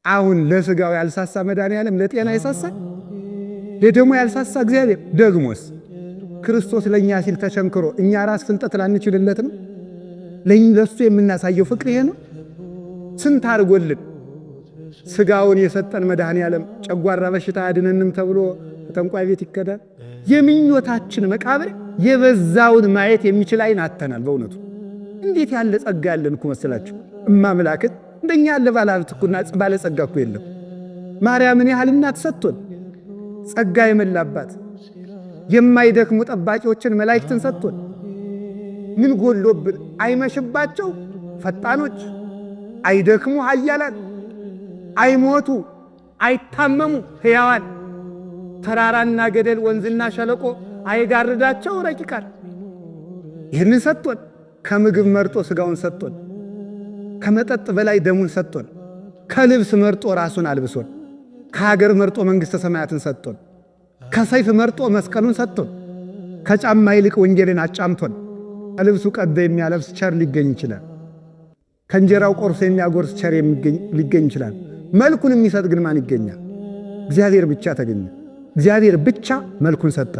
አሁን ለስጋው ያልሳሳ መድኃኒዓለም ለጤና ይሳሳል? ለደሙ ያልሳሳ እግዚአብሔር ደግሞስ ክርስቶስ ለኛ ሲል ተቸንክሮ እኛ ራስ ፍልጠት ላንችልለት ነው? ለሱ የምናሳየው ፍቅር ይሄ ነው? ስንት አድርጎልን ስጋውን የሰጠን መድኃኒዓለም ጨጓራ በሽታ አድነንም ተብሎ ተንቋይ ቤት ይከዳል። የምኞታችን መቃብር የበዛውን ማየት የሚችል አይን አተናል። በእውነቱ እንዴት ያለ ጸጋ ያለን እኮ መስላችሁ እማምላክት እንደኛ ያለ ባለሀብት እኮና ባለጸጋ እኮ የለም። ማርያምን ያህል እናት ሰጥቶን ጸጋ የመላባት የማይደክሙ ጠባቂዎችን መላእክትን ሰጥቶን ምን ጎሎብን? አይመሽባቸው ፈጣኖች፣ አይደክሙ ኃያላን፣ አይሞቱ አይታመሙ ሕያዋን፣ ተራራና ገደል ወንዝና ሸለቆ አይጋርዳቸው ረቂቃን። ይህንን ሰጥቶን ከምግብ መርጦ ስጋውን ሰጥቶን፣ ከመጠጥ በላይ ደሙን ሰጥቶን፣ ከልብስ መርጦ ራሱን አልብሶን፣ ከሀገር መርጦ መንግሥተ ሰማያትን ሰጥቶን፣ ከሰይፍ መርጦ መስቀሉን ሰጥቶን፣ ከጫማ ይልቅ ወንጌልን አጫምቶን፣ ከልብሱ ቀዶ የሚያለብስ ቸር ሊገኝ ይችላል። ከእንጀራው ቆርሶ የሚያጎርስ ቸር ሊገኝ ይችላል። መልኩን የሚሰጥ ግን ማን ይገኛል? እግዚአብሔር ብቻ ተገኘ። እግዚአብሔር ብቻ መልኩን ሰጠ።